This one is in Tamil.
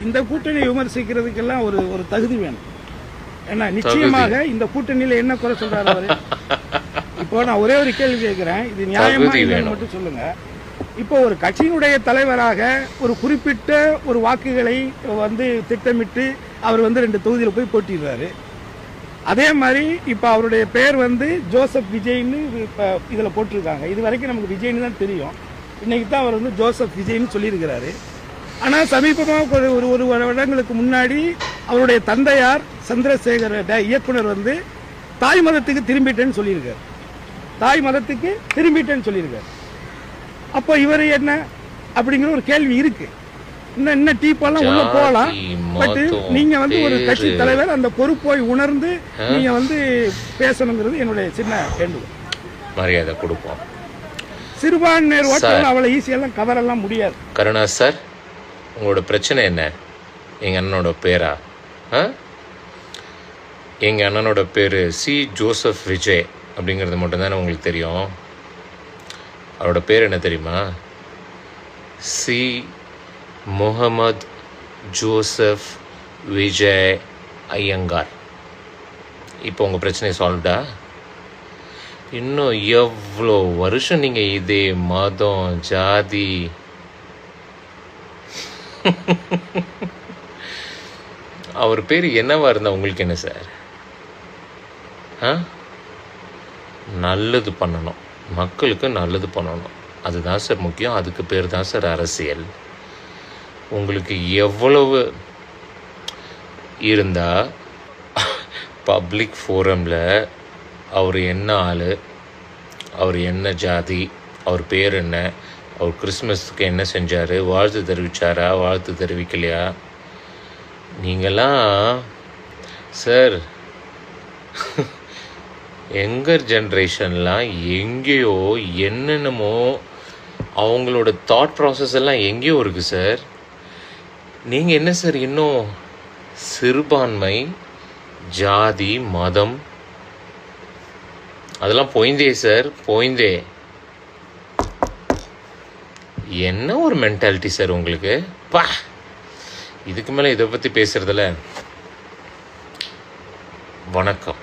இந்த கூட்டணி விமர்சிக்கிறதுக்கெல்லாம் ஒரு ஒரு தகுதி வேணும். ஏன்னா நிச்சயமாக இந்த கூட்டணியில என்ன குறை சொல்றாரு அவரு? இப்போ நான் ஒரே ஒரு கேள்வி கேட்கிறேன், இது நியாயமா இல்லைன்னு மட்டும் சொல்லுங்க. இப்போ ஒரு கட்சியினுடைய தலைவராக ஒரு குறிப்பிட்ட ஒரு வாக்குகளை திட்டமிட்டு அவர் 2 தொகுதியில் போய் போட்டிடுறாரு. அதே மாதிரி இப்ப அவருடைய பெயர் ஜோசப் விஜய்னு இப்ப இதுல போட்டிருக்காங்க. இது வரைக்கும் நமக்கு விஜய்னு தான் தெரியும். இன்னைக்கு தான் அவர் ஜோசப் விஜய்னு சொல்லியிருக்கிறாரு. ஆனா சமீபமாக ஒரு வருடங்களுக்கு முன்னாடி அவருடைய தந்தையார் சந்திரசேகர் இயக்குனர் தாய் மதத்துக்கு திரும்பிட்டேன்னு சொல்லியிருக்காரு. தாய் மதத்துக்கு திரும்பிட்டேன்னு சொல்லியிருக்காரு. அப்போ இவர் என்ன அப்படிங்கிற ஒரு கேள்வி இருக்கு. இன்னும் டீப்பெல்லாம் உள்ள போகலாம். பட் நீங்க ஒரு கட்சி தலைவர், அந்த பொறுப்பை உணர்ந்து நீங்க பேசணுங்கிறது என்னுடைய சின்ன வேண்டுகோள். மரியாதை கொடுப்போம். சிறுபான்மையர் ஓட்டெல்லாம் அவ்வளவு ஈஸியெல்லாம் கவரெல்லாம் முடியாது. கருணா சார், உங்களோட பிரச்சனை என்ன? எங்க அண்ணனோட பேரா? எங்க அண்ணனோட பேரு சி ஜோசப் விஜய் அப்படிங்கிறது மட்டும்தானே உங்களுக்கு தெரியும். அவரோட பேர் என்ன தெரியுமா? சி முகமது ஜோசப் விஜய் ஐயங்கார். இப்போ உங்கள் பிரச்சனை சால்வ்டா? இன்னும் எவ்வளோ வருஷம் நீங்கள் இதே மதம் ஜாதி அவர் பேர் என்னவா இருந்தால் உங்களுக்கு என்ன சார்? நல்லது பண்ணணும், மக்களுக்கு நல்லது பண்ணணும், அதுதான் சார் முக்கியம். அதுக்கு பேர் தான் சார் அரசியல். உங்களுக்கு எவ்வளவு இருந்தால் பப்ளிக் ஃபோரமில் அவர் என்ன ஆள், அவர் என்ன ஜாதி, அவர் பேர் என்ன, அவர் கிறிஸ்மஸுக்கு என்ன செஞ்சார், வாழ்த்து தெரிவித்தாரா, வாழ்த்து தெரிவிக்கலையா? நீங்களாம் சார் யங்கர் ஜென்ரேஷன்லாம் எங்கேயோ என்னென்னமோ அவங்களோட தாட் ப்ராசஸ் எல்லாம் எங்கேயோ இருக்குது சார். நீங்கள் என்ன சார் இன்னும் சிறுபான்மை ஜாதி மதம் அதெல்லாம் போய்ந்தே சார், போய்ந்தே. என்ன ஒரு மென்டாலிட்டி சார் உங்களுக்கு? பா, இதுக்கு மேலே இதை பற்றி பேசுகிறதில்ல. வணக்கம்.